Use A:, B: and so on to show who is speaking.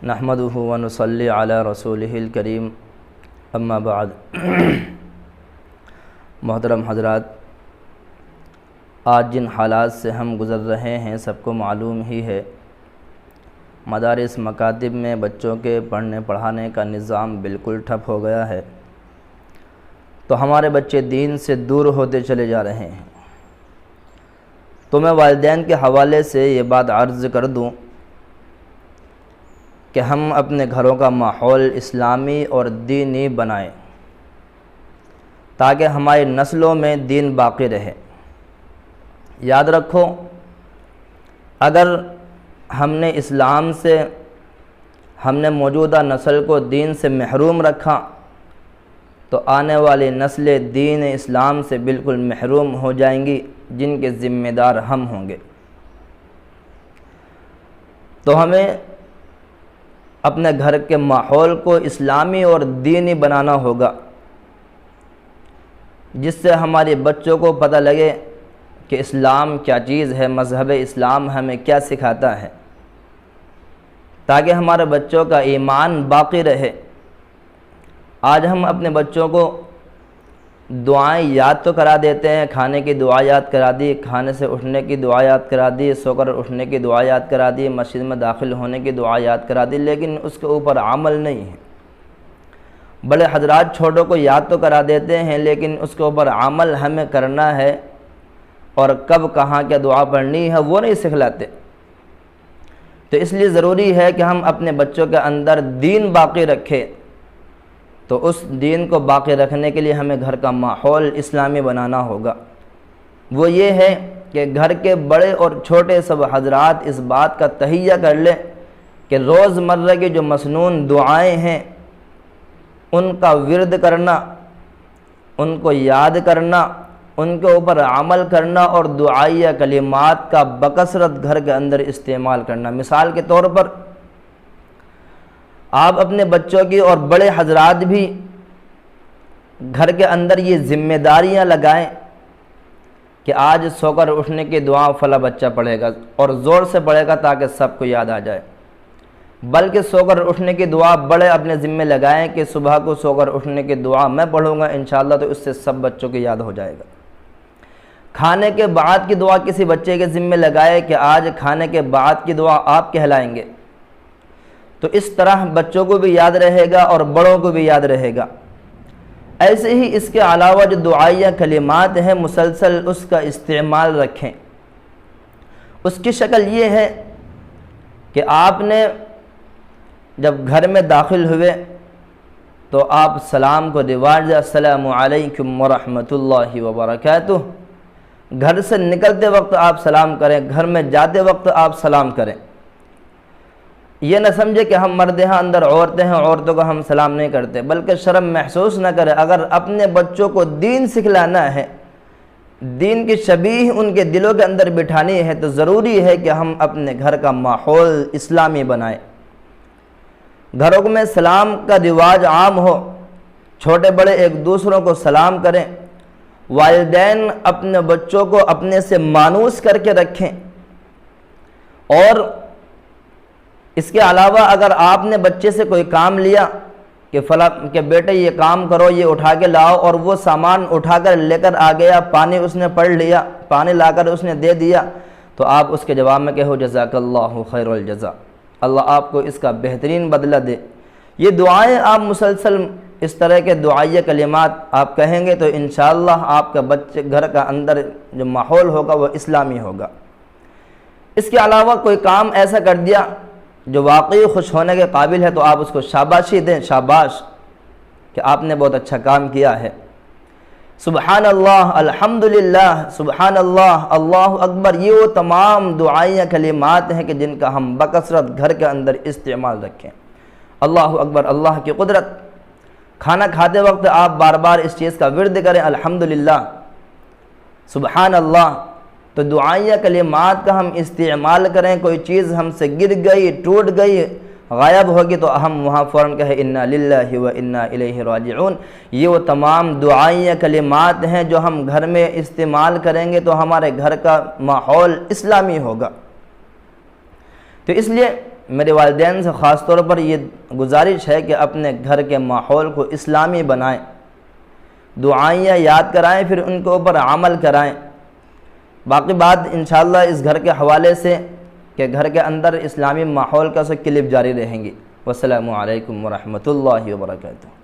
A: نحمدہ ونصلی علی رسولہ الکریم اما بعد۔ محترم حضرات، آج جن حالات سے ہم گزر رہے ہیں سب کو معلوم ہی ہے۔ مدارس مکاتب میں بچوں کے پڑھنے پڑھانے کا نظام بالکل ٹھپ ہو گیا ہے، تو ہمارے بچے دین سے دور ہوتے چلے جا رہے ہیں۔ تو میں والدین کے حوالے سے یہ بات عرض کر دوں کہ ہم اپنے گھروں کا ماحول اسلامی اور دینی بنائیں تاکہ ہماری نسلوں میں دین باقی رہے۔ یاد رکھو، اگر ہم نے اسلام سے ہم نے موجودہ نسل کو دین سے محروم رکھا تو آنے والی نسلیں دین اسلام سے بالکل محروم ہو جائیں گی، جن کے ذمہ دار ہم ہوں گے۔ تو ہمیں اپنے گھر کے ماحول کو اسلامی اور دینی بنانا ہوگا، جس سے ہمارے بچوں کو پتہ لگے کہ اسلام کیا چیز ہے، مذہب اسلام ہمیں کیا سکھاتا ہے، تاکہ ہمارے بچوں کا ایمان باقی رہے۔ آج ہم اپنے بچوں کو دعائیں یاد تو کرا دیتے ہیں، کھانے کی دعا یاد کرا دی، کھانے سے اٹھنے کی دعا یاد کرا دی، سو کر اٹھنے کی دعا یاد کرا دی، مسجد میں داخل ہونے کی دعا یاد کرا دی، لیکن اس کے اوپر عمل نہیں ہے۔ بڑے حضرات چھوٹوں کو یاد تو کرا دیتے ہیں، لیکن اس کے اوپر عمل ہمیں کرنا ہے، اور کب کہاں کیا دعا پڑھنی ہے وہ نہیں سکھلاتے۔ تو اس لیے ضروری ہے کہ ہم اپنے بچوں کے اندر دین باقی رکھیں۔ تو اس دین کو باقی رکھنے کے لیے ہمیں گھر کا ماحول اسلامی بنانا ہوگا۔ وہ یہ ہے کہ گھر کے بڑے اور چھوٹے سب حضرات اس بات کا تہیہ کر لیں کہ روز مرہ کی جو مسنون دعائیں ہیں ان کا ورد کرنا، ان کو یاد کرنا، ان کے اوپر عمل کرنا، اور دعائیہ کلمات کا بکثرت گھر کے اندر استعمال کرنا۔ مثال کے طور پر آپ اپنے بچوں کی اور بڑے حضرات بھی گھر کے اندر یہ ذمہ داریاں لگائیں کہ آج سو کر اٹھنے کی دعا فلاں بچہ پڑھے گا، اور زور سے پڑھے گا تاکہ سب کو یاد آ جائے۔ بلکہ سو کر اٹھنے کی دعا بڑے اپنے ذمہ لگائیں کہ صبح کو سو کر اٹھنے کی دعا میں پڑھوں گا انشاءاللہ، تو اس سے سب بچوں کو یاد ہو جائے گا۔ کھانے کے بعد کی دعا کسی بچے کے ذمہ لگائے کہ آج کھانے کے بعد کی دعا آپ کہلائیں گے، تو اس طرح بچوں کو بھی یاد رہے گا اور بڑوں کو بھی یاد رہے گا۔ ایسے ہی اس کے علاوہ جو دعائیہ کلمات ہیں مسلسل اس کا استعمال رکھیں۔ اس کی شکل یہ ہے کہ آپ نے جب گھر میں داخل ہوئے تو آپ سلام کو رواج دیں، السلام علیکم ورحمۃ اللہ وبرکاتہ۔ گھر سے نکلتے وقت آپ سلام کریں، گھر میں جاتے وقت آپ سلام کریں۔ یہ نہ سمجھے کہ ہم مرد ہیں اندر عورتیں ہیں، عورتوں کو ہم سلام نہیں کرتے، بلکہ شرم محسوس نہ کریں۔ اگر اپنے بچوں کو دین سکھلانا ہے، دین کی شبیہ ان کے دلوں کے اندر بٹھانی ہے، تو ضروری ہے کہ ہم اپنے گھر کا ماحول اسلامی بنائیں۔ گھروں میں سلام کا رواج عام ہو، چھوٹے بڑے ایک دوسروں کو سلام کریں۔ والدین اپنے بچوں کو اپنے سے مانوس کر کے رکھیں۔ اور اس کے علاوہ اگر آپ نے بچے سے کوئی کام لیا کہ فلاں کہ بیٹے یہ کام کرو، یہ اٹھا کے لاؤ، اور وہ سامان اٹھا کر لے کر آ گیا، پانی اس نے پڑھ لیا، پانی لا کر اس نے دے دیا، تو آپ اس کے جواب میں کہو جزاک اللہ خیر الجزا، اللہ آپ کو اس کا بہترین بدلہ دے۔ یہ دعائیں آپ مسلسل اس طرح کے دعائیہ کلمات آپ کہیں گے تو انشاءاللہ آپ کا بچے گھر کا اندر جو ماحول ہوگا وہ اسلامی ہوگا۔ اس کے علاوہ کوئی کام ایسا کر دیا جو واقعی خوش ہونے کے قابل ہے تو آپ اس کو شاباشی دیں، شاباش کہ آپ نے بہت اچھا کام کیا ہے۔ سبحان اللہ، الحمدللہ، سبحان اللہ، اللہ اکبر، یہ وہ تمام دعائیہ کلمات ہیں کہ جن کا ہم بکثرت گھر کے اندر استعمال رکھیں۔ اللہ اکبر، اللہ کی قدرت۔ کھانا کھاتے وقت آپ بار بار اس چیز کا ورد کریں، الحمدللہ، سبحان اللہ۔ تو دعائیہ کلمات کا ہم استعمال کریں۔ کوئی چیز ہم سے گر گئی، ٹوٹ گئی، غائب ہوگی تو ہم وہاں فوراً کہیں انا للہ و انا الیہ راجعون۔ یہ وہ تمام دعائیہ کلمات ہیں جو ہم گھر میں استعمال کریں گے تو ہمارے گھر کا ماحول اسلامی ہوگا۔ تو اس لیے میرے والدین سے خاص طور پر یہ گزارش ہے کہ اپنے گھر کے ماحول کو اسلامی بنائیں، دعائیں یاد کرائیں، پھر ان کے اوپر عمل کرائیں۔ باقی بات انشاءاللہ اس گھر کے حوالے سے کہ گھر کے اندر اسلامی ماحول کا کلپ جاری رہیں گی۔ والسلام علیکم ورحمۃ اللہ وبرکاتہ۔